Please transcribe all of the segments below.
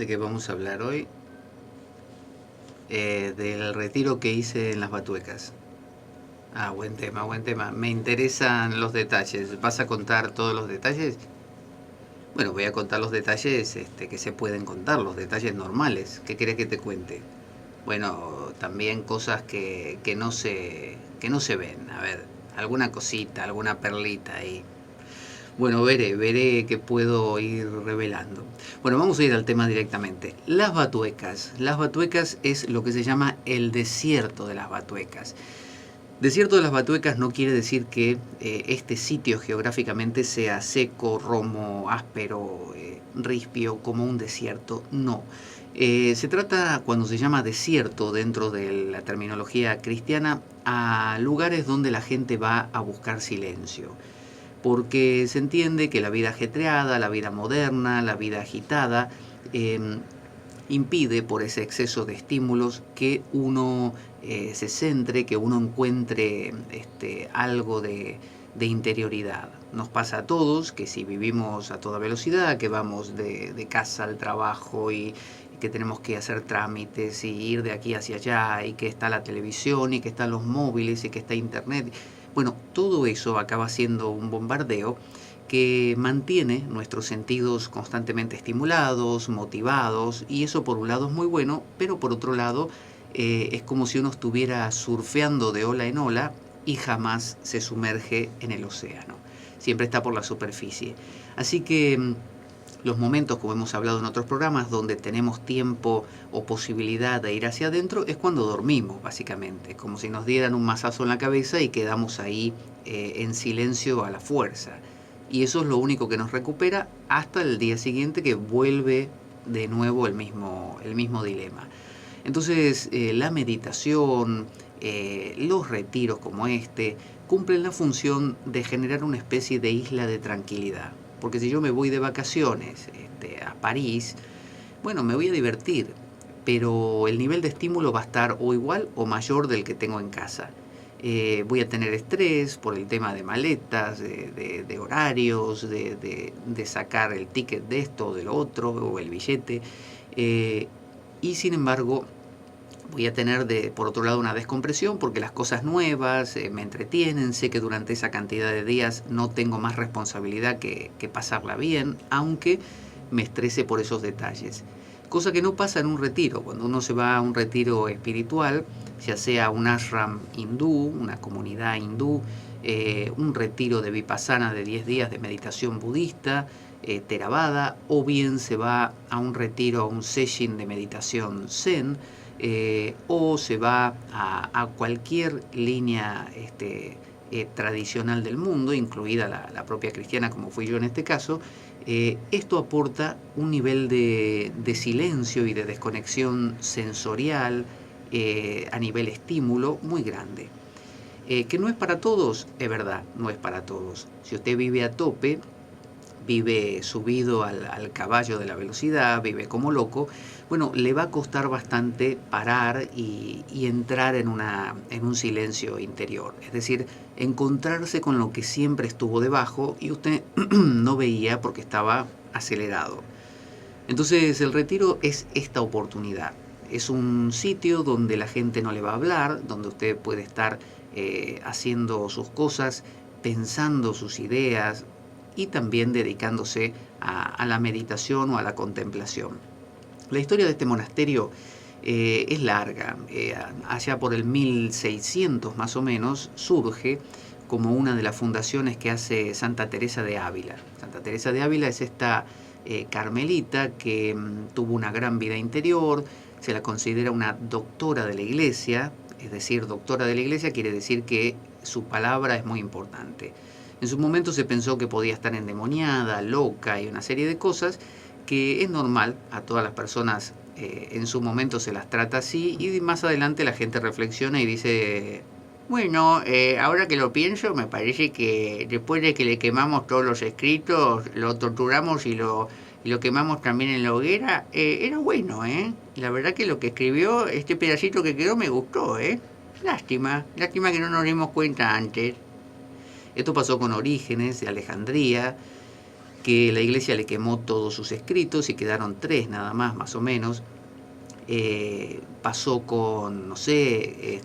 ¿De qué vamos a hablar hoy? Del retiro que hice en las Batuecas. Ah, buen tema, buen tema. Me interesan los detalles. ¿Vas a contar todos los detalles? Bueno, voy a contar los detalles que se pueden contar, los detalles normales. ¿Qué querés que te cuente? Bueno, también cosas que no se ven. A ver, alguna cosita, alguna perlita ahí. Bueno, veré qué puedo ir revelando. Bueno, vamos a ir al tema directamente. Las Batuecas. Las Batuecas es lo que se llama el desierto de las Batuecas. Desierto de las Batuecas no quiere decir que este sitio geográficamente sea seco, romo, áspero, rispio, como un desierto. No. Se trata, cuando se llama desierto dentro de la terminología cristiana, a lugares donde la gente va a buscar silencio, porque se entiende que la vida ajetreada, la vida moderna, la vida agitada, eh, impide por ese exceso de estímulos que uno se centre, que uno encuentre algo de interioridad. Nos pasa a todos que si vivimos a toda velocidad, que vamos de casa al trabajo y que tenemos que hacer trámites y ir de aquí hacia allá, y que está la televisión y que están los móviles y que está internet. Bueno, todo eso acaba siendo un bombardeo que mantiene nuestros sentidos constantemente estimulados, motivados, y eso por un lado es muy bueno, pero por otro lado es como si uno estuviera surfeando de ola en ola y jamás se sumerge en el océano. Siempre está por la superficie. Así que los momentos, como hemos hablado en otros programas, donde tenemos tiempo o posibilidad de ir hacia adentro, es cuando dormimos, básicamente, como si nos dieran un mazazo en la cabeza y quedamos ahí en silencio a la fuerza. Y eso es lo único que nos recupera hasta el día siguiente, que vuelve de nuevo el mismo dilema. Entonces, la meditación, los retiros como este, cumplen la función de generar una especie de isla de tranquilidad. Porque si yo me voy de vacaciones a París, bueno, me voy a divertir, pero el nivel de estímulo va a estar o igual o mayor del que tengo en casa. Voy a tener estrés por el tema de maletas, de horarios, de sacar el ticket de esto o de lo otro, o el billete. Eh, y sin embargo, voy a tener por otro lado una descompresión porque las cosas nuevas me entretienen, sé que durante esa cantidad de días no tengo más responsabilidad que pasarla bien, aunque me estrese por esos detalles. Cosa que no pasa en un retiro. Cuando uno se va a un retiro espiritual, ya sea un ashram hindú, una comunidad hindú, un retiro de vipassana de 10 días de meditación budista, Theravada, o bien se va a un retiro, a un session de meditación zen, o se va a cualquier línea tradicional del mundo, incluida la propia cristiana, como fui yo en este caso. Esto aporta un nivel de silencio y de desconexión sensorial a nivel estímulo muy grande. Que no es para todos, es verdad, no es para todos. Si usted vive a tope, vive subido al caballo de la velocidad, vive como loco, bueno, le va a costar bastante parar y entrar en un silencio interior. Es decir, encontrarse con lo que siempre estuvo debajo y usted no veía porque estaba acelerado. Entonces el retiro es esta oportunidad. Es un sitio donde la gente no le va a hablar, donde usted puede estar haciendo sus cosas, pensando sus ideas y también dedicándose a la meditación o a la contemplación. La historia de este monasterio es larga. Allá por el 1600 más o menos surge como una de las fundaciones que hace Santa Teresa de Ávila. Santa Teresa de Ávila es esta carmelita que tuvo una gran vida interior, se la considera una doctora de la Iglesia, es decir, doctora de la Iglesia quiere decir que su palabra es muy importante. En su momento se pensó que podía estar endemoniada, loca y una serie de cosas que es normal, a todas las personas en su momento se las trata así, y más adelante la gente reflexiona y dice, bueno, ahora que lo pienso, me parece que después de que le quemamos todos los escritos, lo torturamos y lo quemamos también en la hoguera, era bueno, ¿eh? La verdad que lo que escribió, este pedacito que quedó, me gustó, ¿eh? Lástima que no nos dimos cuenta antes. Esto pasó con Orígenes de Alejandría, que la iglesia le quemó todos sus escritos y quedaron 3 nada más o menos. Pasó con, no sé,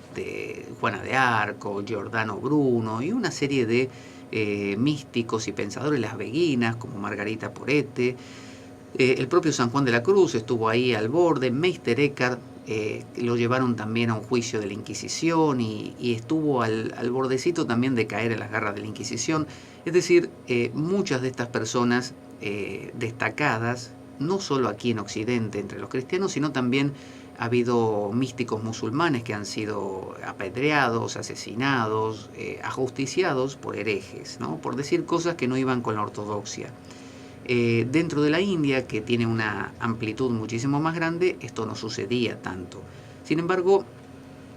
Juana de Arco, Giordano Bruno y una serie de místicos y pensadores, las beguinas como Margarita Porete. El propio San Juan de la Cruz estuvo ahí al borde. Meister Eckhart lo llevaron también a un juicio de la Inquisición y estuvo al bordecito también de caer en las garras de la Inquisición. Es decir, muchas de estas personas destacadas, no solo aquí en Occidente entre los cristianos, sino también ha habido místicos musulmanes que han sido apedreados, asesinados, ajusticiados por herejes, ¿no? Por decir cosas que no iban con la ortodoxia. Dentro de la India, que tiene una amplitud muchísimo más grande, esto no sucedía tanto. Sin embargo,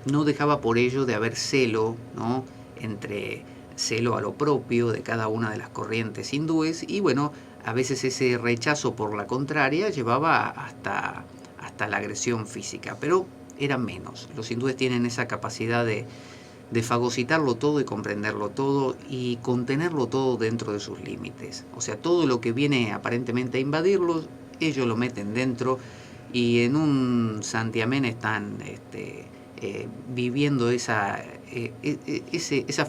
no dejaba por ello de haber celo, ¿no? Entre celo a lo propio de cada una de las corrientes hindúes y bueno, a veces ese rechazo por la contraria llevaba hasta la agresión física, pero eran menos. Los hindúes tienen esa capacidad de fagocitarlo todo y comprenderlo todo y contenerlo todo dentro de sus límites. O sea, todo lo que viene aparentemente a invadirlos, ellos lo meten dentro y en un santiamén están viviendo esa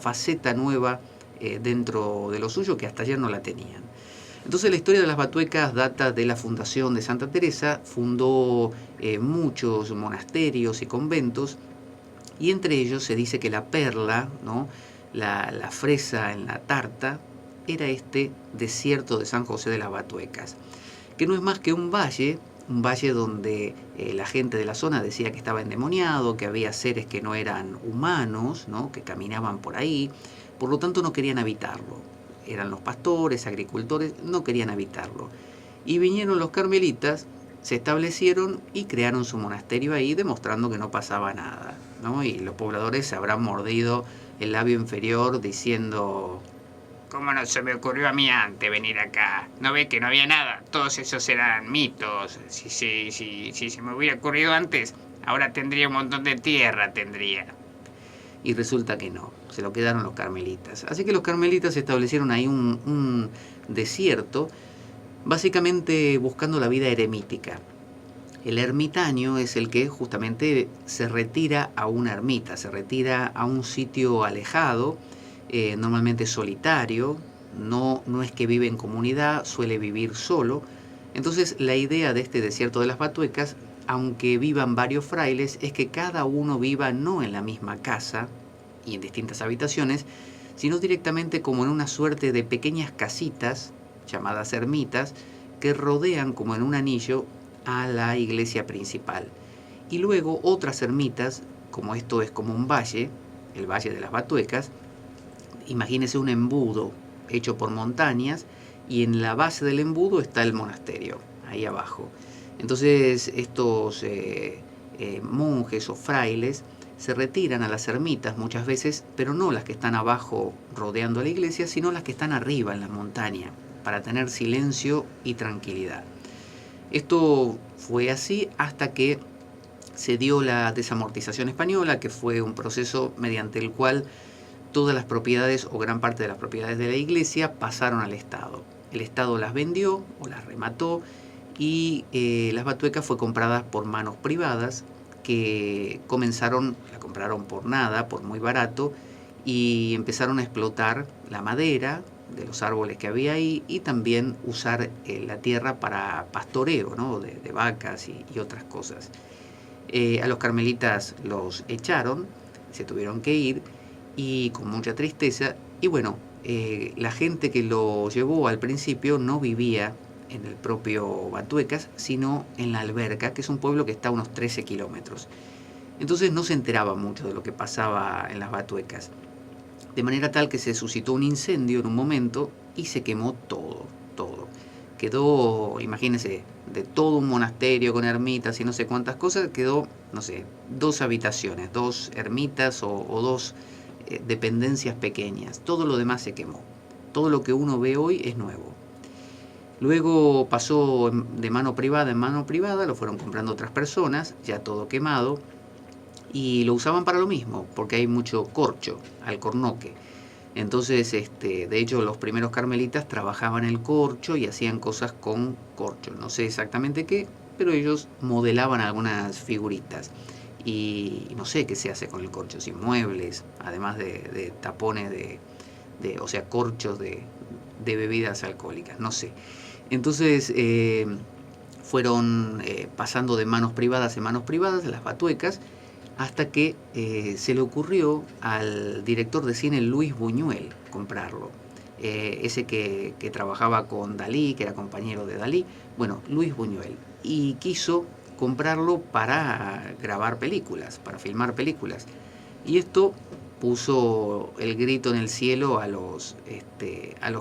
faceta nueva dentro de lo suyo que hasta ayer no la tenían. Entonces la historia de las batuecas data de la fundación de Santa Teresa, fundó muchos monasterios y conventos, y entre ellos se dice que la perla, ¿no? la fresa en la tarta, era este desierto de San José de las Batuecas, que no es más que un valle donde la gente de la zona decía que estaba endemoniado, que había seres que no eran humanos, ¿no? que caminaban por ahí, por lo tanto no querían habitarlo. Eran los pastores, agricultores, no querían habitarlo. Y vinieron los carmelitas, se establecieron y crearon su monasterio ahí, demostrando que no pasaba nada, ¿no? Y los pobladores se habrán mordido el labio inferior diciendo: ¿cómo no se me ocurrió a mí antes venir acá? ¿No ve que no había nada? Todos esos eran mitos. Si se me hubiera ocurrido antes, ahora tendría un montón de tierra, tendría. Y resulta que no, se lo quedaron los carmelitas. Así que los carmelitas establecieron ahí un desierto, básicamente buscando la vida eremítica. El ermitaño es el que justamente se retira a una ermita, se retira a un sitio alejado, normalmente solitario, no es que vive en comunidad, suele vivir solo. Entonces la idea de este desierto de las Batuecas, aunque vivan varios frailes, es que cada uno viva no en la misma casa y en distintas habitaciones, sino directamente como en una suerte de pequeñas casitas, llamadas ermitas, que rodean como en un anillo a la iglesia principal. Y luego otras ermitas, como esto es como un valle, el Valle de las Batuecas, imagínese un embudo hecho por montañas y en la base del embudo está el monasterio, ahí abajo. Entonces estos monjes o frailes se retiran a las ermitas muchas veces, pero no las que están abajo rodeando la iglesia, sino las que están arriba en la montaña, para tener silencio y tranquilidad. Esto fue así hasta que se dio la desamortización española, que fue un proceso mediante el cual todas las propiedades o gran parte de las propiedades de la iglesia pasaron al Estado. El Estado las vendió o las remató y las Batuecas fue compradas por manos privadas que la compraron por nada, por muy barato, y empezaron a explotar la madera de los árboles que había ahí y también usar la tierra para pastoreo, ¿no? de vacas y otras cosas. A los carmelitas los echaron, se tuvieron que ir y con mucha tristeza. Y bueno, la gente que lo llevó al principio no vivía en el propio Batuecas, sino en La Alberca, que es un pueblo que está a unos 13 kilómetros. Entonces no se enteraba mucho de lo que pasaba en las Batuecas. De manera tal que se suscitó un incendio en un momento y se quemó todo. Quedó, imagínense, de todo un monasterio con ermitas y no sé cuántas cosas, quedó, no sé, 2 habitaciones, 2 ermitas o 2 dependencias pequeñas. Todo lo demás se quemó. Todo lo que uno ve hoy es nuevo. Luego pasó de mano privada en mano privada, lo fueron comprando otras personas, ya todo quemado, y lo usaban para lo mismo, porque hay mucho corcho, alcornoque. Entonces, de hecho, los primeros carmelitas trabajaban el corcho y hacían cosas con corcho. No sé exactamente qué, pero ellos modelaban algunas figuritas. Y no sé qué se hace con el corcho, si muebles, además de tapones o sea, corchos de bebidas alcohólicas, no sé. Entonces, fueron pasando de manos privadas en manos privadas las batuecas, hasta que se le ocurrió al director de cine Luis Buñuel comprarlo. Ese que trabajaba con Dalí, que era compañero de Dalí, bueno, Luis Buñuel, y quiso comprarlo para grabar películas, para filmar películas. Y esto puso el grito en el cielo a los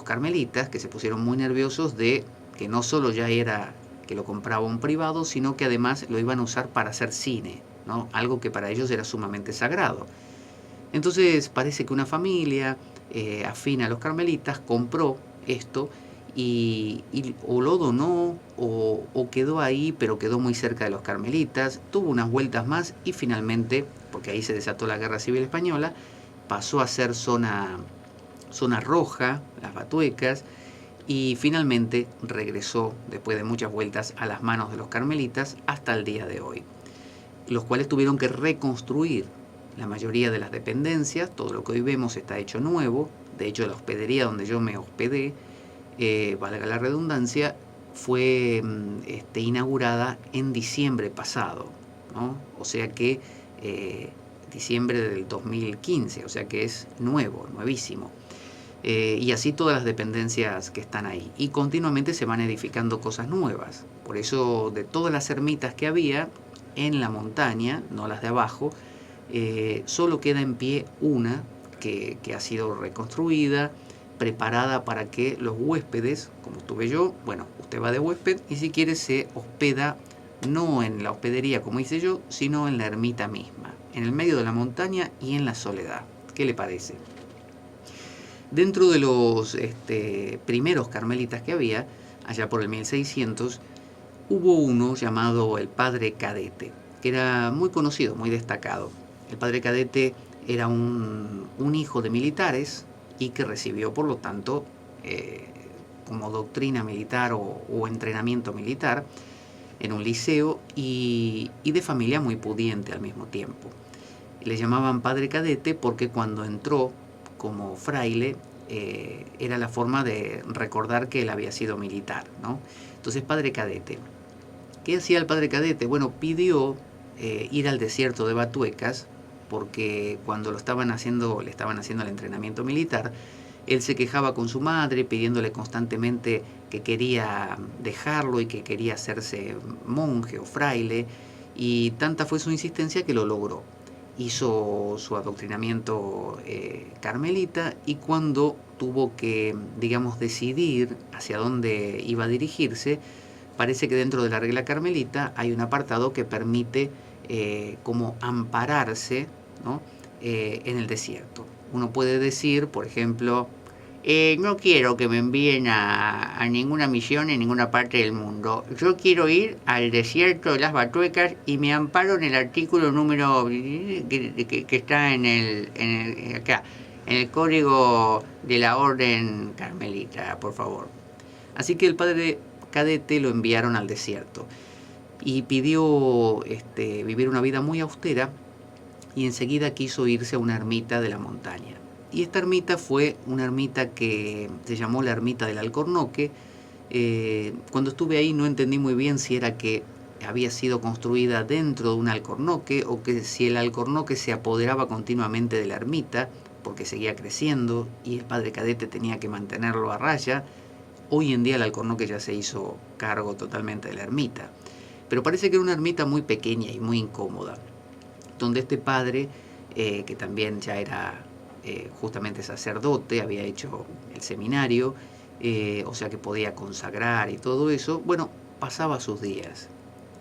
carmelitas, que se pusieron muy nerviosos de que no solo ya era que lo compraba un privado, sino que además lo iban a usar para hacer cine, ¿no? Algo que para ellos era sumamente sagrado. Entonces parece que una familia afín a los carmelitas compró esto y o lo donó o quedó ahí, pero quedó muy cerca de los carmelitas, tuvo unas vueltas más y finalmente, porque ahí se desató la Guerra Civil Española, pasó a ser zona roja, las batuecas, y finalmente regresó, después de muchas vueltas, a las manos de los carmelitas hasta el día de hoy, los cuales tuvieron que reconstruir la mayoría de las dependencias. Todo lo que hoy vemos está hecho nuevo. De hecho, la hospedería donde yo me hospedé, valga la redundancia, fue inaugurada en diciembre pasado, ¿no? O sea que diciembre del 2015, o sea que es nuevo, nuevísimo. Y así todas las dependencias que están ahí. Y continuamente se van edificando cosas nuevas. Por eso, de todas las ermitas que había en la montaña, no las de abajo, solo queda en pie una que ha sido reconstruida, preparada para que los huéspedes, como estuve yo, bueno, usted va de huésped y si quiere se hospeda no en la hospedería como hice yo, sino en la ermita misma, en el medio de la montaña y en la soledad. ¿Qué le parece? Dentro de los primeros carmelitas que había, allá por el 1600, hubo uno llamado el Padre Cadete, que era muy conocido, muy destacado. El Padre Cadete era un hijo de militares y que recibió, por lo tanto, como doctrina militar o entrenamiento militar en un liceo y de familia muy pudiente al mismo tiempo. Le llamaban Padre Cadete porque cuando entró como fraile era la forma de recordar que él había sido militar, ¿no? Entonces, Padre Cadete. ¿Qué hacía el Padre Cadete? Bueno, pidió ir al desierto de Batuecas porque cuando le estaban haciendo el entrenamiento militar, él se quejaba con su madre pidiéndole constantemente que quería dejarlo y que quería hacerse monje o fraile, y tanta fue su insistencia que lo logró. Hizo su adoctrinamiento carmelita, y cuando tuvo que, digamos, decidir hacia dónde iba a dirigirse, parece que dentro de la regla carmelita hay un apartado que permite como ampararse, ¿no? En el desierto. Uno puede decir, por ejemplo, no quiero que me envíen a ninguna misión en ninguna parte del mundo. Yo quiero ir al desierto de las Batuecas y me amparo en el artículo número que está acá, en el código de la orden carmelita, por favor. Así que el Padre Cadete lo enviaron al desierto y pidió vivir una vida muy austera, y enseguida quiso irse a una ermita de la montaña. Y esta ermita fue una ermita que se llamó la Ermita del Alcornoque. Cuando estuve ahí no entendí muy bien si era que había sido construida dentro de un alcornoque o que si el alcornoque se apoderaba continuamente de la ermita porque seguía creciendo y el Padre Cadete tenía que mantenerlo a raya. Hoy en día el alcornoque ya se hizo cargo totalmente de la ermita, pero parece que era una ermita muy pequeña y muy incómoda, donde este padre, que también ya era justamente sacerdote, había hecho el seminario, o sea que podía consagrar y todo eso, bueno, pasaba sus días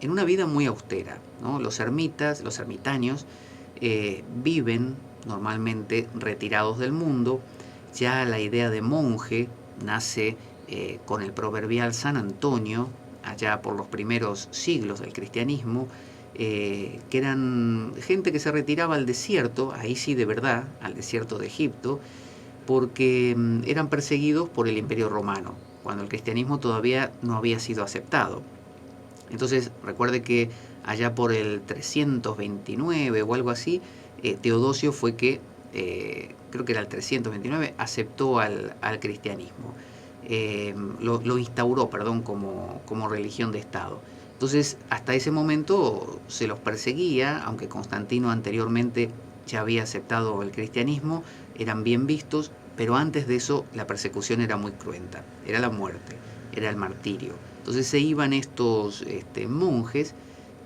en una vida muy austera, ¿no? Los ermitas, los ermitaños, viven normalmente retirados del mundo. Ya la idea de monje nace con el proverbial San Antonio, allá por los primeros siglos del cristianismo, que eran gente que se retiraba al desierto, ahí sí de verdad, al desierto de Egipto, porque eran perseguidos por el Imperio Romano, cuando el cristianismo todavía no había sido aceptado. Entonces, recuerde que allá por el 329 o algo así, Teodosio fue que, creo que era el 329, aceptó al cristianismo. Lo instauró, perdón, como religión de Estado. Entonces, hasta ese momento se los perseguía, aunque Constantino anteriormente ya había aceptado el cristianismo, eran bien vistos, pero antes de eso la persecución era muy cruenta, era la muerte, era el martirio. Entonces se iban estos monjes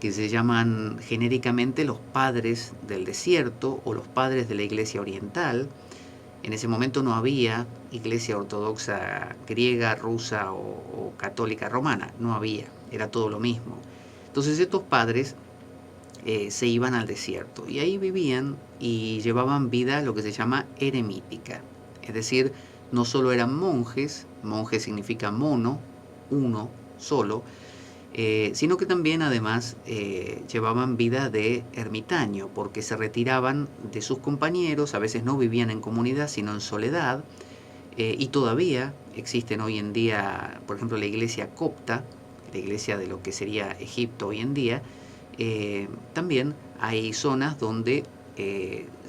que se llaman genéricamente los padres del desierto o los padres de la iglesia oriental. En ese momento no había iglesia ortodoxa griega, rusa o católica romana, no había, era todo lo mismo. Entonces estos padres se iban al desierto y ahí vivían y llevaban vida lo que se llama eremítica. Es decir, no solo eran monjes, monje significa mono, uno, solo, sino que también además llevaban vida de ermitaño, porque se retiraban de sus compañeros, a veces no vivían en comunidad, sino en soledad, y todavía existen hoy en día, por ejemplo, la iglesia copta, la iglesia de lo que sería Egipto hoy en día, también hay zonas donde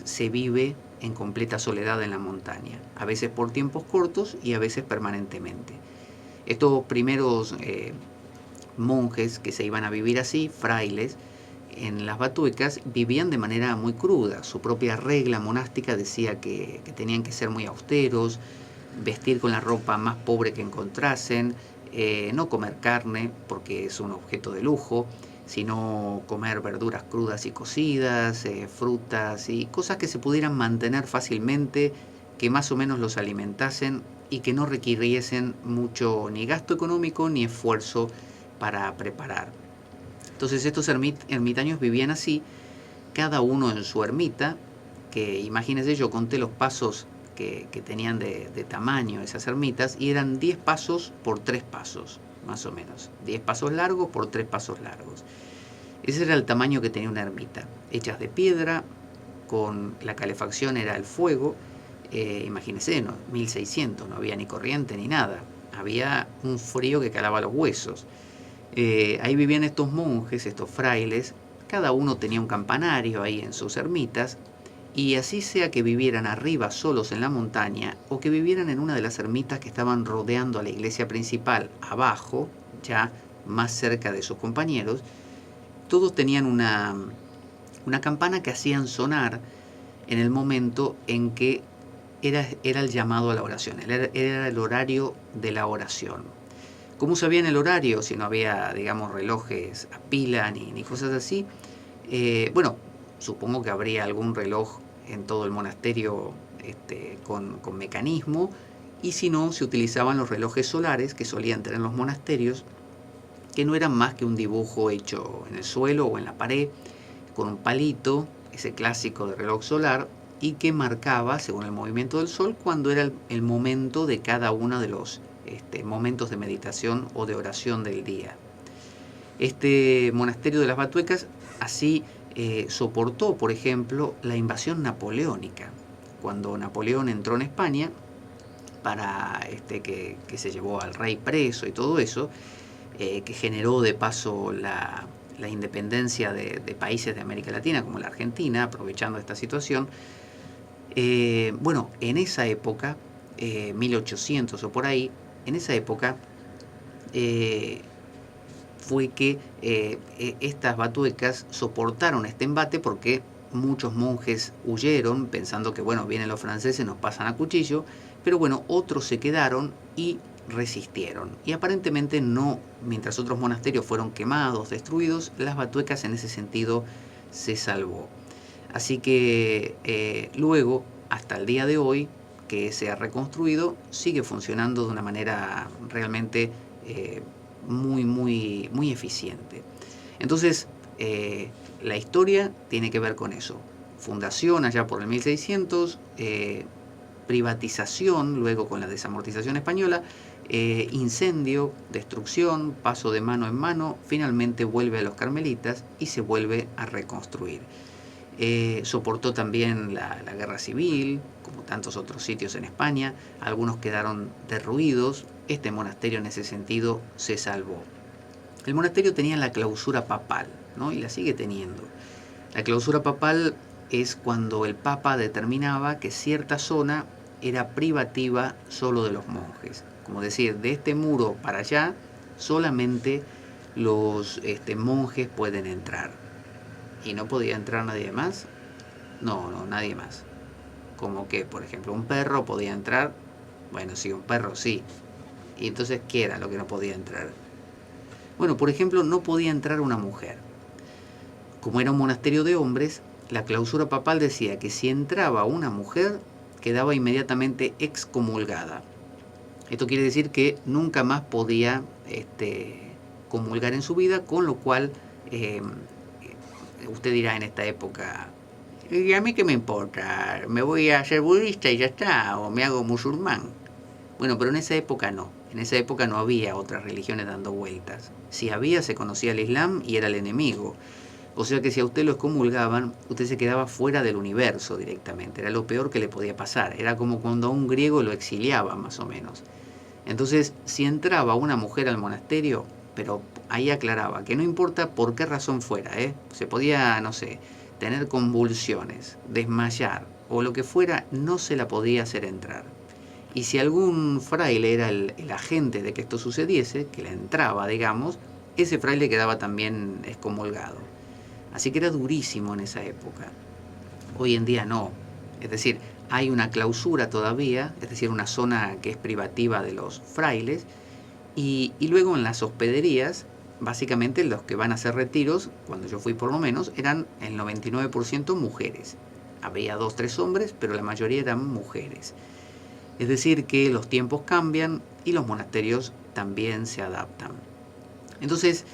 se vive en completa soledad en la montaña, a veces por tiempos cortos y a veces permanentemente. Estos primeros monjes que se iban a vivir así, frailes, en las Batuecas vivían de manera muy cruda. Su propia regla monástica decía que tenían que ser muy austeros, vestir con la ropa más pobre que encontrasen, no comer carne porque es un objeto de lujo, sino comer verduras crudas y cocidas, frutas y cosas que se pudieran mantener fácilmente, que más o menos los alimentasen y que no requiriesen mucho ni gasto económico ni esfuerzo para preparar. Entonces estos ermitaños vivían así, cada uno en su ermita, que imagínense, yo conté los pasos que tenían de tamaño esas ermitas y eran 10 pasos por 3 pasos, más o menos. 10 pasos largos por 3 pasos largos. Ese era el tamaño que tenía una ermita, hechas de piedra, con la calefacción era el fuego. Imagínense, no, 1600, no había ni corriente ni nada, había un frío que calaba los huesos. Ahí vivían estos monjes, estos frailes, cada uno tenía un campanario ahí en sus ermitas, y así sea que vivieran arriba solos en la montaña o que vivieran en una de las ermitas que estaban rodeando a la iglesia principal abajo, ya más cerca de sus compañeros, todos tenían una campana que hacían sonar en el momento en que era el llamado a la oración, era el horario de la oración. ¿Cómo sabían el horario si no había, digamos, relojes a pila ni cosas así? Bueno, supongo que habría algún reloj en todo el monasterio con mecanismo, y si no, se utilizaban los relojes solares que solían tener los monasterios, que no eran más que un dibujo hecho en el suelo o en la pared, con un palito, ese clásico de reloj solar, y que marcaba, según el movimiento del sol, cuando era el momento de cada uno de los momentos de meditación o de oración del día. Este monasterio de las Batuecas así soportó, por ejemplo, la invasión napoleónica. Cuando Napoleón entró en España, para que se llevó al rey preso y todo eso, que generó de paso la independencia de países de América Latina, como la Argentina, aprovechando esta situación. Bueno, en esa época, 1800 o por ahí, en esa época fue que estas batuecas soportaron este embate, porque muchos monjes huyeron pensando que, bueno, vienen los franceses, nos pasan a cuchillo, pero bueno, otros se quedaron y resistieron. Y aparentemente no, mientras otros monasterios fueron quemados, destruidos, las batuecas en ese sentido se salvó. Así que luego, hasta el día de hoy, que se ha reconstruido, sigue funcionando de una manera realmente muy eficiente. Entonces, la historia tiene que ver con eso. Fundación allá por el 1600, privatización luego con la desamortización española, incendio, destrucción, paso de mano en mano, finalmente vuelve a los carmelitas y se vuelve a reconstruir. Soportó también la guerra civil, como tantos otros sitios en España. Algunos quedaron derruidos. Este monasterio en ese sentido se salvó. El monasterio tenía la clausura papal, ¿no? Y la sigue teniendo. La clausura papal es cuando el papa determinaba que cierta zona era privativa solo de los monjes. Como decir, de este muro para allá solamente los monjes pueden entrar. ¿Y no podía entrar nadie más? No, no, nadie más. Como que, por ejemplo, un perro podía entrar. Bueno, sí, un perro sí. Y entonces, ¿qué era lo que no podía entrar? Bueno, por ejemplo, no podía entrar una mujer. Como era un monasterio de hombres, la clausura papal decía que si entraba una mujer, quedaba inmediatamente excomulgada. Esto quiere decir que nunca más podía comulgar en su vida, con lo cual usted dirá en esta época, ¿y a mí qué me importa? Me voy a hacer budista y ya está, o me hago musulmán. Bueno, pero en esa época no. En esa época no había otras religiones dando vueltas. Si había, se conocía el Islam y era el enemigo. O sea que si a usted lo excomulgaban, usted se quedaba fuera del universo directamente. Era lo peor que le podía pasar. Era como cuando a un griego lo exiliaban, más o menos. Entonces, si entraba una mujer al monasterio, pero ahí aclaraba que no importa por qué razón fuera, se podía, no sé, tener convulsiones, desmayar o lo que fuera, no se la podía hacer entrar. Y si algún fraile era el agente de que esto sucediese, que la entraba, digamos, ese fraile quedaba también excomulgado. Así que era durísimo en esa época. Hoy en día no. Es decir, hay una clausura todavía, es decir, una zona que es privativa de los frailes, y luego en las hospederías, básicamente los que van a hacer retiros, cuando yo fui por lo menos, eran el 99% mujeres. Había 2, 3 hombres, pero la mayoría eran mujeres. Es decir, que los tiempos cambian y los monasterios también se adaptan. Entonces,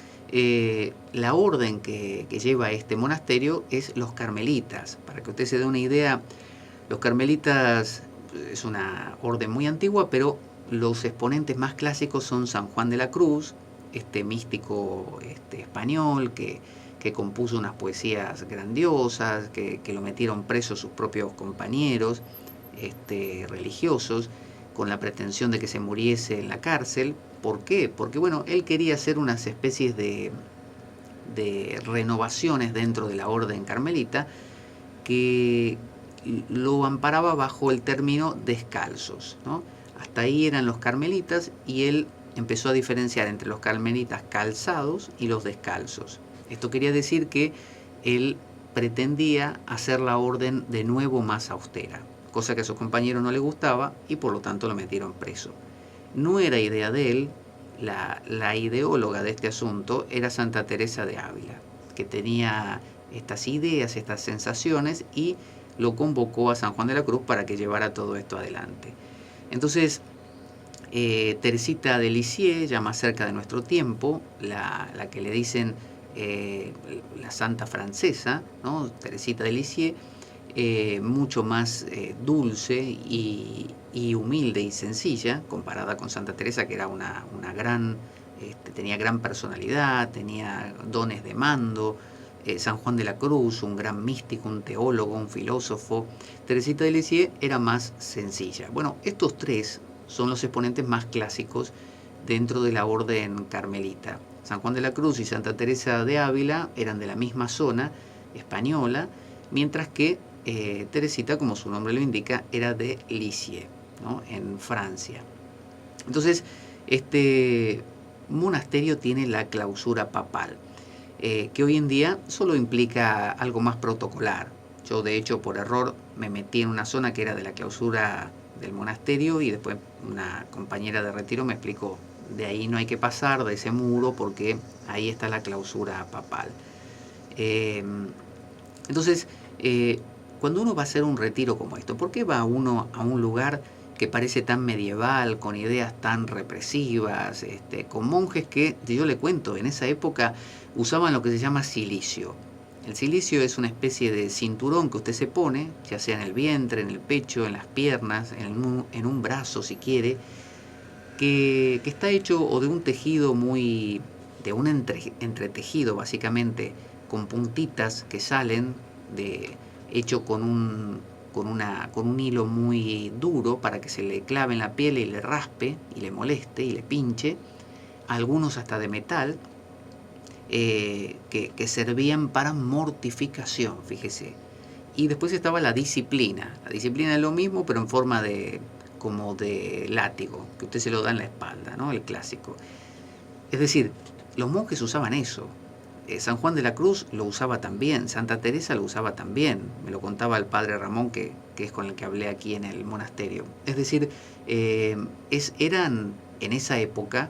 la orden que lleva este monasterio es los carmelitas. Para que usted se dé una idea, los carmelitas es una orden muy antigua, pero los exponentes más clásicos son San Juan de la Cruz, este místico español que compuso unas poesías grandiosas, que lo metieron preso sus propios compañeros religiosos, con la pretensión de que se muriese en la cárcel. ¿Por qué? Porque bueno, él quería hacer unas especies de renovaciones dentro de la orden carmelita que lo amparaba bajo el término descalzos, ¿no? Hasta ahí eran los carmelitas y él empezó a diferenciar entre los carmelitas calzados y los descalzos. Esto quería decir que él pretendía hacer la orden de nuevo más austera, cosa que a sus compañeros no le gustaba y por lo tanto lo metieron preso. No era idea de él, la ideóloga de este asunto era Santa Teresa de Ávila, que tenía estas ideas, estas sensaciones y lo convocó a San Juan de la Cruz para que llevara todo esto adelante. Entonces, Teresita de Lisieux, ya más cerca de nuestro tiempo, la que le dicen la santa francesa, ¿no? Teresita de Lisieux, mucho más dulce y humilde y sencilla, comparada con Santa Teresa, que era una gran, tenía gran personalidad, tenía dones de mando. San Juan de la Cruz, un gran místico, un teólogo, un filósofo. Teresita de Lisieux era más sencilla. Bueno, estos tres son los exponentes más clásicos dentro de la orden carmelita. San Juan de la Cruz y Santa Teresa de Ávila eran de la misma zona española, mientras que Teresita, como su nombre lo indica, era de Lisieux, ¿no? En Francia. Entonces, este monasterio tiene la clausura papal, que hoy en día solo implica algo más protocolar. Yo, de hecho, por error me metí en una zona que era de la clausura del monasterio y después una compañera de retiro me explicó, de ahí no hay que pasar, de ese muro, porque ahí está la clausura papal. Entonces, cuando uno va a hacer un retiro como esto, ¿por qué va uno a un lugar que parece tan medieval, con ideas tan represivas, con monjes que, yo le cuento, en esa época usaban lo que se llama cilicio? El cilicio es una especie de cinturón que usted se pone, ya sea en el vientre, en el pecho, en las piernas, en un brazo si quiere, que está hecho o de un tejido de un entretejido básicamente, con puntitas que salen hecho con un hilo muy duro para que se le clave en la piel y le raspe y le moleste y le pinche, algunos hasta de metal, que servían para mortificación, fíjese. Y después estaba la disciplina. La disciplina es lo mismo, pero en forma como de látigo, que usted se lo da en la espalda, ¿no? El clásico. Es decir, los monjes usaban eso. San Juan de la Cruz lo usaba también, Santa Teresa lo usaba también, me lo contaba el padre Ramón, que es con el que hablé aquí en el monasterio. Es decir, eran en esa época,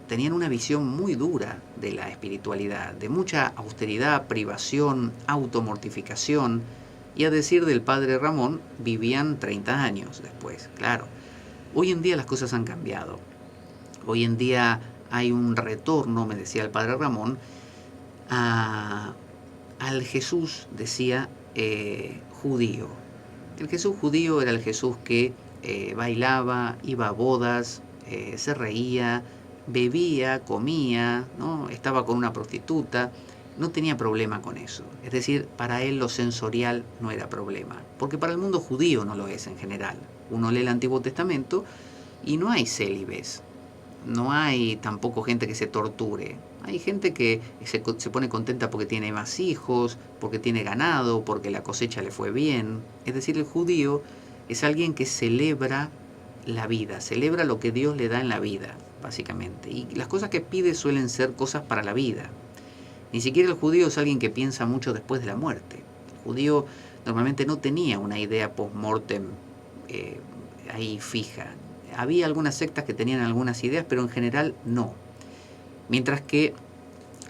tenían una visión muy dura de la espiritualidad, de mucha austeridad, privación, automortificación, y a decir del padre Ramón, vivían 30 años después, claro. Hoy en día las cosas han cambiado. Hoy en día hay un retorno, me decía el padre Ramón, al Jesús, decía, judío. El Jesús judío era el Jesús que bailaba, iba a bodas, se reía, bebía, comía, ¿no? Estaba con una prostituta, no tenía problema con eso. Es decir, para él lo sensorial no era problema, porque para el mundo judío no lo es en general. Uno lee el Antiguo Testamento y no hay célibes, no hay tampoco gente que se torture. Hay gente que se pone contenta porque tiene más hijos, porque tiene ganado, porque la cosecha le fue bien. Es decir, el judío es alguien que celebra la vida, celebra lo que Dios le da en la vida, básicamente. Y las cosas que pide suelen ser cosas para la vida. Ni siquiera el judío es alguien que piensa mucho después de la muerte. El judío normalmente no tenía una idea post-mortem ahí fija. Había algunas sectas que tenían algunas ideas, pero en general no. Mientras que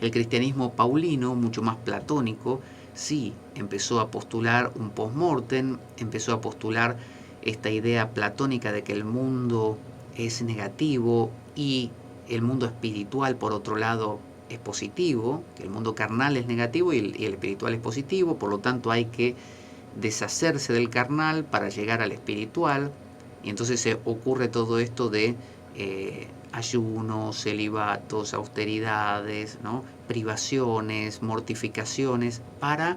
el cristianismo paulino, mucho más platónico, sí empezó a postular un post-mortem, empezó a postular esta idea platónica de que el mundo es negativo y el mundo espiritual, por otro lado, es positivo, que el mundo carnal es negativo y el espiritual es positivo, por lo tanto hay que deshacerse del carnal para llegar al espiritual. Y entonces se ocurre todo esto de ayunos, celibatos, austeridades, ¿no? Privaciones, mortificaciones, para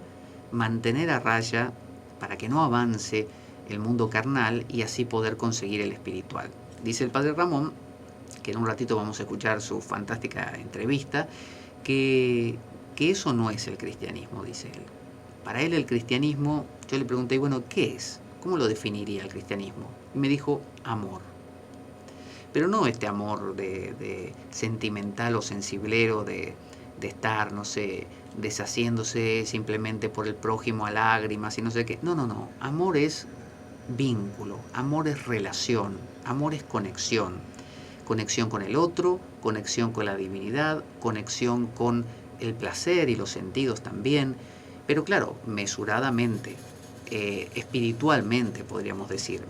mantener a raya, para que no avance el mundo carnal y así poder conseguir el espiritual. Dice el padre Ramón, que en un ratito vamos a escuchar su fantástica entrevista, que eso no es el cristianismo, dice él. Para él el cristianismo, yo le pregunté, bueno, ¿qué es? ¿Cómo lo definiría el cristianismo? Y me dijo, amor. Pero no este amor de sentimental o sensiblero, de estar, no sé, deshaciéndose simplemente por el prójimo a lágrimas y no sé qué. No, no, no. Amor es vínculo, amor es relación, amor es conexión. Conexión con el otro, conexión con la divinidad, conexión con el placer y los sentidos también. Pero claro, mesuradamente, espiritualmente podríamos decir.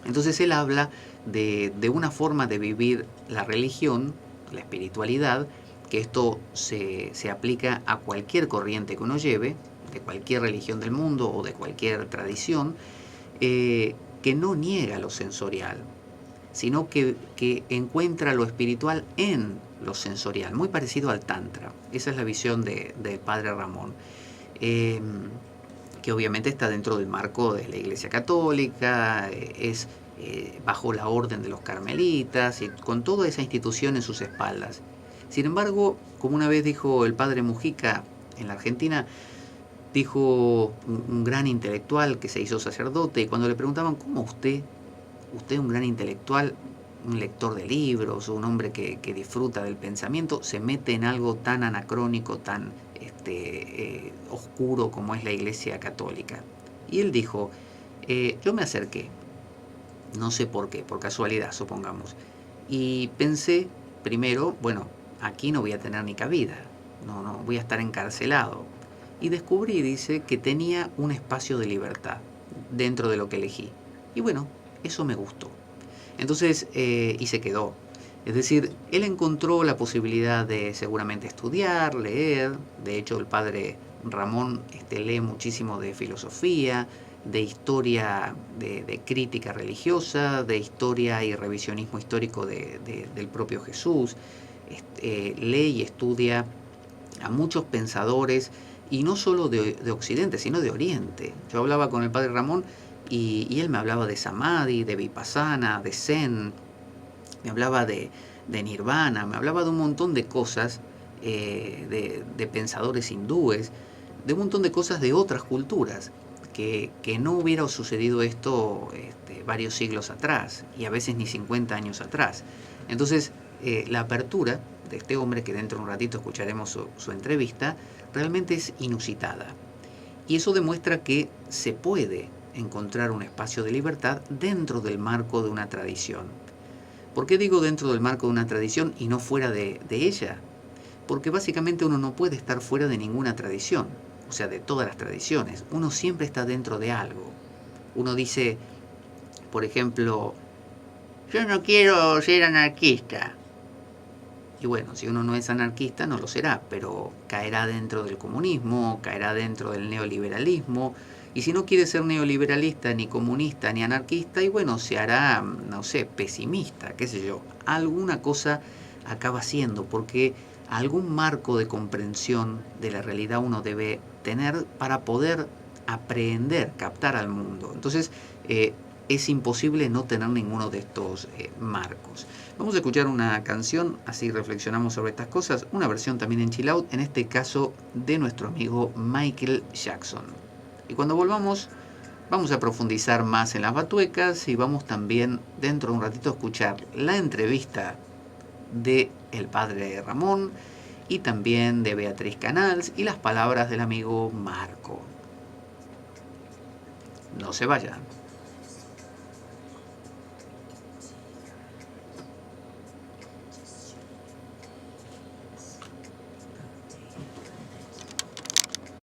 Entonces él habla de una forma de vivir la religión, la espiritualidad, que esto se aplica a cualquier corriente que uno lleve, de cualquier religión del mundo o de cualquier tradición, que no niega lo sensorial, sino que encuentra lo espiritual en lo sensorial, muy parecido al Tantra. Esa es la visión del padre Ramón, que obviamente está dentro del marco de la Iglesia Católica, es bajo la orden de los carmelitas y con toda esa institución en sus espaldas. Sin embargo, como una vez dijo el padre Mujica en la Argentina, dijo un gran intelectual que se hizo sacerdote, y cuando le preguntaban, ¿cómo usted un gran intelectual, un lector de libros, un hombre que disfruta del pensamiento, se mete en algo tan anacrónico, tan oscuro como es la Iglesia Católica? Y él dijo, yo me acerqué, no sé por qué, por casualidad, supongamos, y pensé primero, bueno, aquí no voy a tener ni cabida, no voy a estar encarcelado. Y descubrí, dice, que tenía un espacio de libertad dentro de lo que elegí. Y bueno, eso me gustó. Entonces, y se quedó. Es decir, él encontró la posibilidad de seguramente estudiar, leer. De hecho, el padre Ramón lee muchísimo de filosofía, de historia, de crítica religiosa, de historia y revisionismo histórico del propio Jesús. Lee y estudia a muchos pensadores y no solo de Occidente, sino de Oriente. Yo hablaba con el padre Ramón y él me hablaba de Samadhi, de Vipassana, de Zen, me hablaba de Nirvana, me hablaba de un montón de cosas, de pensadores hindúes, de un montón de cosas de otras culturas, que no hubiera sucedido esto varios siglos atrás, y a veces ni 50 años atrás. Entonces, la apertura de este hombre, que dentro de un ratito escucharemos su entrevista, realmente es inusitada. Y eso demuestra que se puede encontrar un espacio de libertad dentro del marco de una tradición. ¿Por qué digo dentro del marco de una tradición y no fuera de ella? Porque básicamente uno no puede estar fuera de ninguna tradición, o sea, de todas las tradiciones. Uno siempre está dentro de algo. Uno dice, por ejemplo, yo no quiero ser anarquista. Y bueno, si uno no es anarquista, no lo será, pero caerá dentro del comunismo, caerá dentro del neoliberalismo. Y si no quiere ser neoliberalista, ni comunista, ni anarquista, y bueno, se hará, no sé, pesimista, qué sé yo. Alguna cosa acaba siendo, porque algún marco de comprensión de la realidad uno debe tener para poder aprehender, captar al mundo. Entonces, es imposible no tener ninguno de estos marcos. Vamos a escuchar una canción, así reflexionamos sobre estas cosas, una versión también en chill out, en este caso de nuestro amigo Michael Jackson. Y cuando volvamos, vamos a profundizar más en las batuecas y vamos también dentro de un ratito a escuchar la entrevista de el padre Ramón y también de Beatriz Canals y las palabras del amigo Marco. No se vayan.